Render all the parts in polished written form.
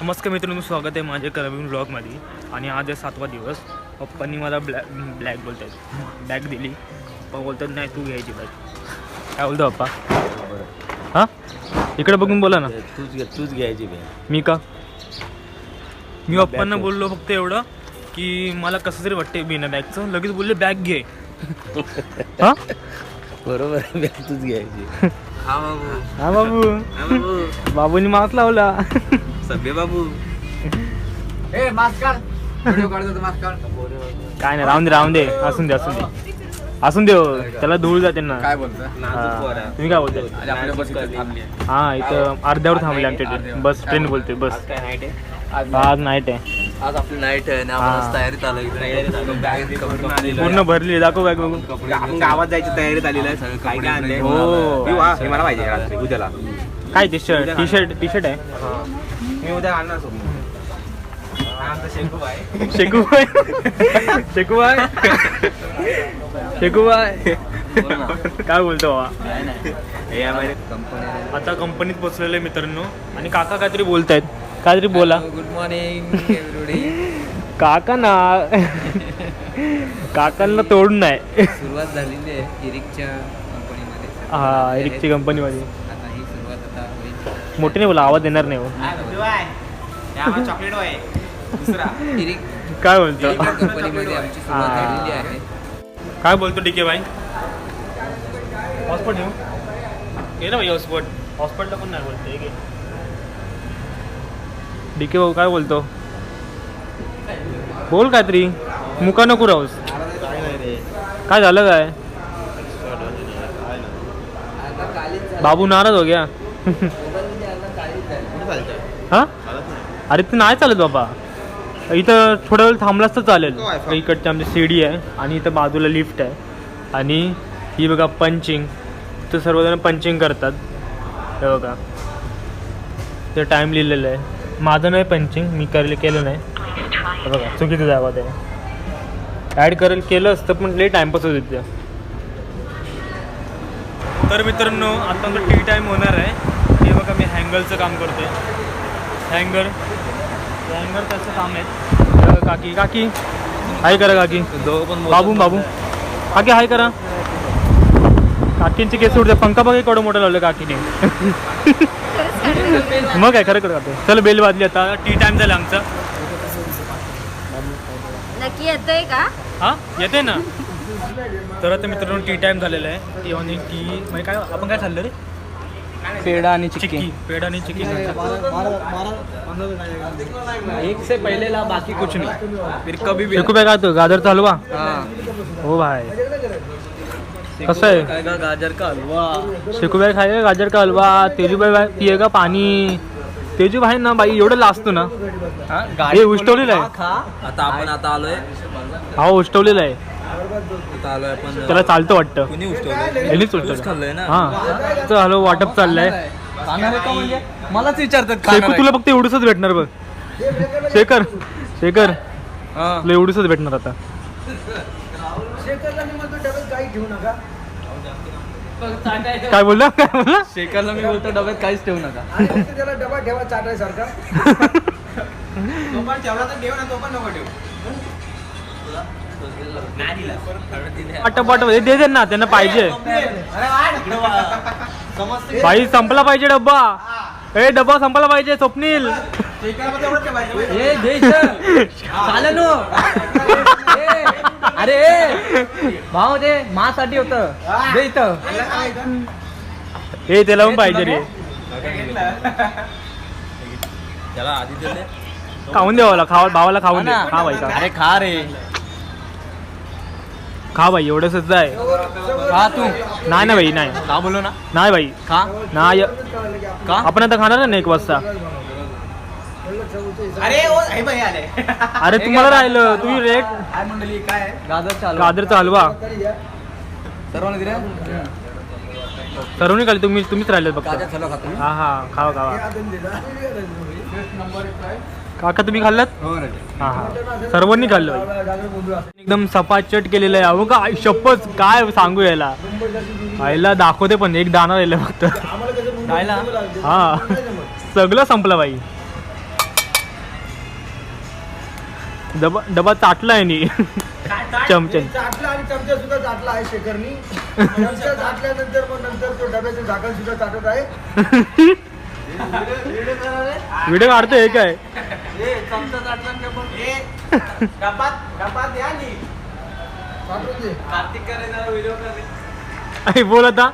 नमस्कार मित्रांनो, स्वागत आहे माझ्या नवीन ब्लॉगमध्ये. आणि आज आहे 7वा दिवस. पप्पांनी मला ब्लॅक बोलतात बॅग दिली. पप्पा बोलतात नाही तू घ्यायची बॅग. काय बोलतो पप्पा? हां इकडे बघून बोला ना. तूच घ्यायची बॅग. मी का? मी पप्पांना बोललो फक्त एवढं की मला कसं तरी वाटते बिना बॅगचं. लगेच बोलले बॅग घे. हां बरोबर आहे, बॅग तूच घ्यायची. हा बाबू. बाबूनी मास्क लावला. सभ्य बाबू. काय नाही, राहून दे असून दे त्याला धूळ जाते ना. काय बोलता? तुम्ही काय बोलताय? हा इथं अर्ध्यावर थांबले आमच्या बस. ट्रेन बोलते बस. आज नाईट आहे. आज आपली नाईट आहे ना. तयारीत आलो. पूर्ण भरली. दाखव बॅग बघू. आपण गावात जायची तयारीत आलेलं आहे. सगळं काय काय आणलंय. हो मला पाहिजे रात्री उद्याला. काय टी शर्ट आहे. मी उद्या आणणार सोबत. शेकूबाई काय बोलतो बाबा? कंपनी आता कंपनीत पोचलेले मित्रांनो. आणि काका काहीतरी बोलतायत. काहीतरी बोला. Good morning everybody. काका ना काकांना तोडून नाही. सुरुवात झालेली आहे इरिकच्या कंपनीमध्ये. हा इरिकची कंपनीमध्ये. आता ही सुरुवात आता होईल. मोठे नाही बोला, आवाज येणार नाही. चॉकलेट आहे दुसरा इरिक काय बोलतो? कंपनीमध्ये आमची सुरुवात झालेली आहे. काय बोलतो डीके भाई? हॉस्पिटल येऊ ये ना भाई. हॉस्पिटलला पण नाही बोलते. डीके भाऊ काय बोलतो? बोल काहीतरी. मुका नको राहूस. काय झालं काय? बाबू नाराज हो गया. हा अरे ते नाही चालत बाबा. इथं थोडा वेळ थांबलाच तर चालेल. इकडची आमची सीडी आहे आणि इथं बाजूला लिफ्ट आहे. आणि ही बघा पंचिंग. तर सर्वजण पंचिंग करतात. हे बघा ते टाईम लिहिलेलं आहे. माझं नाही पंचिंग, मी केलं नाही. हे बघा चुकीचं जागा ते ॲड केलं असतं पण लई टाईमपास होत तिथं. तर मित्रांनो आता आमचं टी टाईम होणार आहे. हे बघा मी हँगरचं काम करतोय. हँगर त्याचं काम आहे. काकी हाय करा. काकी बाबू काकी हाय करा. काकींचे केस उडते. पंखा बघा केवढं मोठं लावलं काकीने. मग काय खरं करतो. चल बेल वाजली. आता टी टाइम झाला आमचा. नक्की येतोय का? हा येते ना. तर आता मित्रांनो टी टाइम झालेला आहे. टी म्हणजे काय आपण काय खाल्लं रे? पेढा आणि चिक्की. पेढा आणि चिक्की. एक से पहले ला बाकी कुछ नहीं. फिर कभी भी. शेकूबाई काय तो गाजरचा हलवा. हो भाई कसं आहे? गाजर का हलवा. शेकूबाई खाय गाजर का हलवा. तेजूबाई पियेगा पाणी. तेजू भाई ना बाई एवढं लाजतो ना. हे उष्टवलेलं आहे. आता आपण आलोय. हा उष्टवलेलं आहे. आता आलोय आपण. त्याला चालतं वाटतं. कुणी उष्टवलंय? यांनीच उष्टवलं. खाल्लंय ना. हा तर हॅलो वाटप चाललंय. म्हणजे मलाच विचारतात. शेकू तुला फक्त एवढंच भेटणार बघ. शेखर तुला एवढंच भेटणार आता. काय बोलला? शेखरला मी बोलतो डब्यात काहीच ठेवू नका. त्याला डबा ठेवा चाटायसारखा. वाटप दे ना त्यांना पाहिजे. भाई संपला पाहिजे डब्बा. ए डब्बा संपला पाहिजे. स्वप्नील अरे भाऊ दे मासाठी होत दे इथं. हे त्याला पण पाहिजे रे. त्याला आधी दिले. खाऊन द्यावाला. भावाला खाऊन दे. खा भाई अरे खा रे. खा भाई एवढंच आहे. खा तू. नाही ना भाई नाही. का बोलो ना. नाही भाई खा नाही. का आपण आता खाणार ना 1 वाजता. अरे तुम्हाला राहिलं. तुम्ही रेट काय गाजरचा हलवा सर्वांना दिल्या. सर्वांनी खाली. तुम्हीच राहिले फक्त. हा खावा. काका तुम्ही खाल्लात? हा सर्वांनी खाल्लं. एकदम सपाचट केलेलं आहे. अहो का शपथ काय सांगू यायला. आईला दाखवते पण एक दाना राहिलं फक्त. हा सगळं संपलं बाई. डबा चाटला आहे नी चमचे. चाटला आणि चमचा सुद्धा चाटला आहे शेखरनी. चमचा चाटल्यानंतर मग नंतर तो डब्याचं झाकण सुद्धा चाटत आहे. व्हिडिओ काढतोय काय? चमचा चाटला पण डबात या नी चाटून दे. कार्तिक करे जरा व्हिडिओ कर. अरे बोल आता.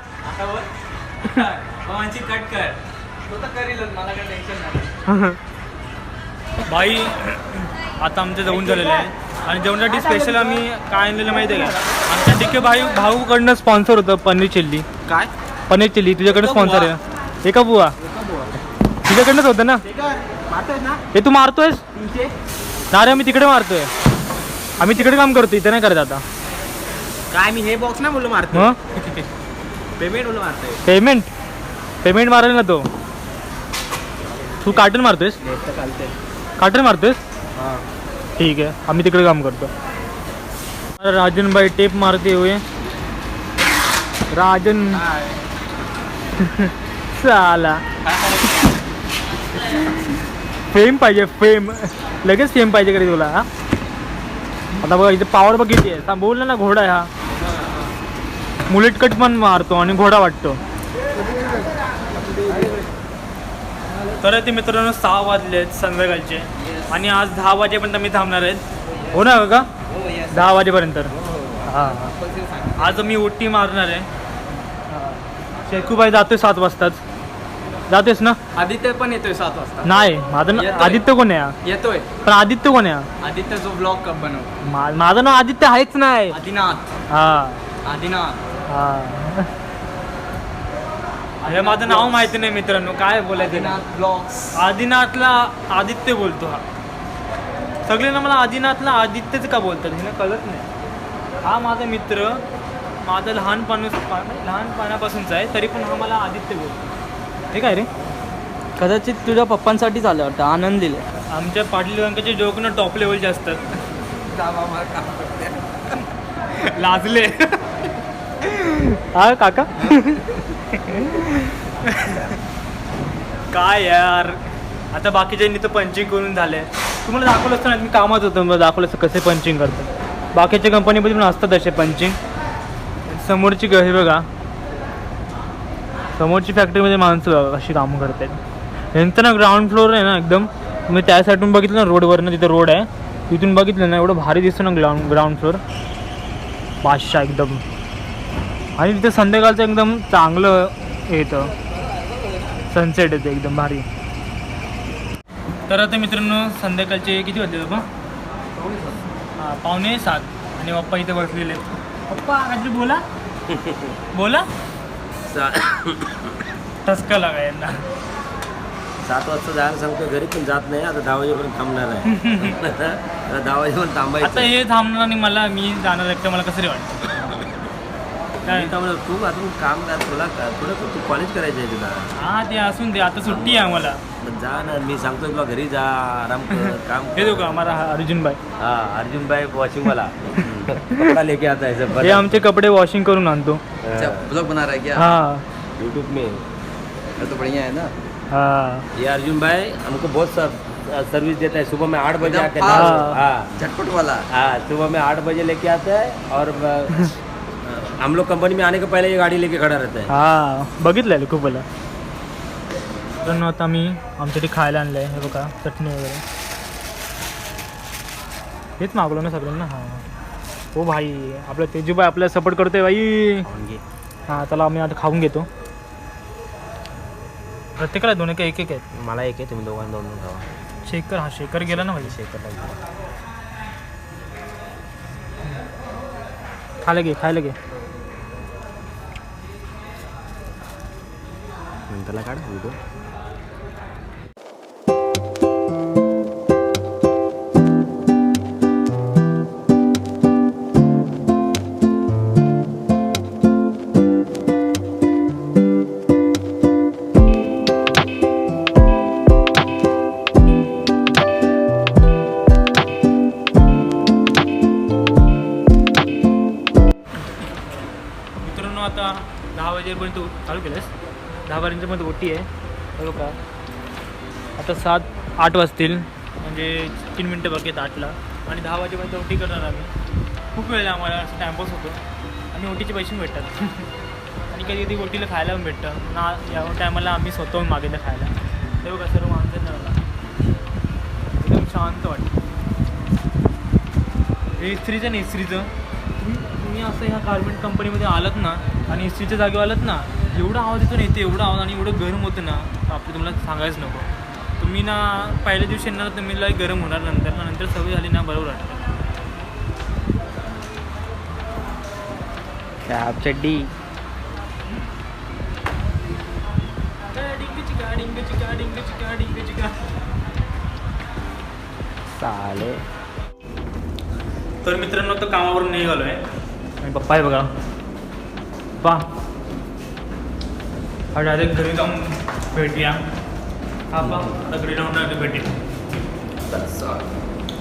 मामांची कट कर. तो तर करील मला काय टेन्शन नाही. भाई आता आमचं जेवण झालेलं आहे आणि जेवणासाठी स्पेशल आम्ही काय आणलेलं माहिती आहे का? आमच्या डिके भाऊकडनं स्पॉन्सर होतं पनीर चिल्ली. काय पनीर चिल्ली तुझ्याकडनं स्पॉन्सर आहे. एका बुवा तुझ्याकडनंच होतं ना? हे तू मारतोयस ना रे? आम्ही तिकडे मारतोय. आम्ही तिकडे काम करतो, इथे नाही करत आता. काय मी हे बॉक्स ना बोललो मारतो. मग पेमेंट बोललो मारतोय. पेमेंट मारेल ना तो. तू कार्टून मारतोयस? कार्टून मारतोयस? ठीक आहे, आम्ही तिकडे काम करतो. राजन भाई टेप मारते हुए. राजन साला फेम पाहिजे, फेम लगेच फेम पाहिजे कधी तुला. हा आता बघा इथे पॉवर बघ किती आहे. बोलला ना घोडा आहे हा. मुलेट कट पण मारतो आणि घोडा वाटतो. तर ते मित्रांनो 6 वाजले आहेत संध्याकाळचे आणि आज 10 वाजेपर्यंत मी थांबणार आहेत. हो ना का? 10 वाजेपर्यंत. हां आज मी उट्टी मारणार आहे. शेखूबाई जातोय 7 वाजताच. जातेस ना? आदित्य पण येतोय 7 वाजता. नाही माझं येतोय. आदित्य कोण आहे? येतोय पण आदित्य कोण आहे? आदित्य जो ब्लॉग बनव. माझं नाव आदित्य आहेच नाही. आदिनाथ. हां आदिनाथ अरे माझं नाव माहिती नाही मित्रांनो, काय बोलायचं. आदिनाथ ब्लॉग्स. आदिनाथला आदित्य बोलतो हा. सगळ्यांना मला आदिनाथला आदित्यच का बोलतात हे ना कळत नाही. हा माझा मित्र माझं लहानपणापासूनचा आहे, तरी पण हा मला आदित्य बोलतो. हे काय रे? कदाचित तुझ्या पप्पांसाठी झालं वाटतं. आनंद दिले. आमच्या पाटील बँकेचे जोक ना टॉप लेवलचे असतात. लाजले हा काका. काय यार आता बाकीच्यांनी तर पंचिंग करून झाले. तुम्हाला दाखवलं असतं ना, मी कामात होतो, मला दाखवलं असतं कसे पंचिंग करतात. बाकीच्या कंपनीमध्ये पण असतात असे पंचिंग. समोरची हे बघा, समोरची फॅक्टरीमध्ये माणसं बघा कशी कामं करतात. यांचं ना ग्राउंड फ्लोर आहे ना एकदम. मी त्या साईडून बघितलं ना रोडवरनं, तिथं रोड आहे तिथून बघितलं ना एवढं भारी दिसतं ना ग्राउंड फ्लोर. बादशाह एकदम. आणि तिथे संध्याकाळचं एकदम चांगलं येतं, सनसेट येतं एकदम भारी. तर आता मित्रांनो संध्याकाळचे किती वाजले बाबा? 6:45 आणि पप्पा इथे बसलेले. पप्पा काहीतरी बोला बोला. टसका लागा यांना. 7 वाजता जायला सांगतो, घरी पण जात नाही. आता 10 वाजेपर्यंत थांबणार आहे. आता 10 वाजेपर्यंत थांबायचं. आता हे थांबणार आणि मी जाणार एकटं, मला कसं रे वाटतं. काय तू अजून काम कर, थोडं तू कॉलेज करायचं आहे तुला. हां ते असून दे, आता सुट्टी आहे आम्हाला. जा ना, मी सांगतो तुला घरी जा, आराम कर, काम हे देऊ का हमारा अर्जुन भाई. हाँ अर्जुन भाई वॉशिंग वाला कपड़ा लेके आता है सब. हे आमचे कपडे वॉशिंग करून आणतो. ब्लॉग बना रहा है क्या? हाँ यूट्यूब में. तो बढ़िया है ना. हाँ ये अर्जुन भाई हमको बहुत सर्विस देता है. सुबह में 8 बजे आके हाँ। हाँ झटपट वाला. हाँ सुबह में 8 बजे लेके आता है और हम लोग कंपनी में आने के पहले ये गाड़ी लेके खड़ा रहता है. हां बघितलं आहे खूप वेळा. तर आता मी आमच्यासाठी खायला आणलं आहे. हे बघा चटणी वगैरे हेच मागवलं ना सगळ्यांना. हां हो भाई, आपलं तेजूबाई आपल्याला सपोर्ट करतोय भाई. हां चला आम्ही आता खाऊन घेतो. प्रत्येकाला 2 का 1 आहेत. मला एक आहे, तुम्ही दोघांना 2 खावा. शेखर, हा शेखर गेला ना भाई. शेखरला खायला घे. नंतरला काढ व्हिडिओ. मित्रांनो आता 10 वाजेपर्यंत चालू केलंस. 10 वाजेपर्यंत ओटी आहे. बघू का आता 7-8 वाजतील, म्हणजे 3 मिनटं बाकी आहेत 8ला. आणि 10 वाजेपर्यंत ओटी करणार आम्ही. खूप वेळ आम्हाला असं टाइमपास होतो आणि ओटीचे पैसे भेटतात आणि कधी कधी ओटीला खायला पण भेटतं ना. या टायमाला आम्ही स्वतःहून मागितलं खायला. ते बघा सर्व माणसं मला एकदम शांत वाटतं. हे इस्त्रीचं नाही, इस्त्रीचं तुम्ही असं ह्या गारमेंट कंपनीमध्ये आलात ना आणि इस्त्रीच्या जागेवर आलात ना, एवढा आवाज येतो ना इथे, एवढा आवाज आणि एवढं गरम होतं ना, आपलं तुम्हाला सांगायच नको. तुम्ही ना पहिल्या दिवशी येणार तुम्ही लई गरम होणार, नंतर सवय झाली ना बरोबर वाटतं. चड्डी चाले. तर मित्रांनो तर कामावरून निघालो आहे आणि पप्पा आहे बघा. पप्पा हा डायरेक्ट घरी जाऊन भेटूया. हा पा आता घरी जाऊन डायरेक्ट भेटेल.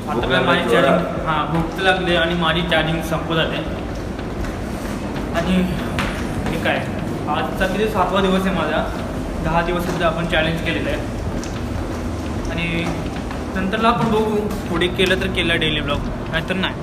आता काय माझी चार्जिंग भूक तर लागली आणि माझी चार्जिंग संपत आले. आणि हे काय आजचा किती 7वा दिवस आहे माझा. 10 दिवस सुद्धा आपण चॅलेंज केलेलं आहे आणि नंतरला आपण बघू पुढे केलं तर केलं डेली ब्लॉग, नाहीतर नाही.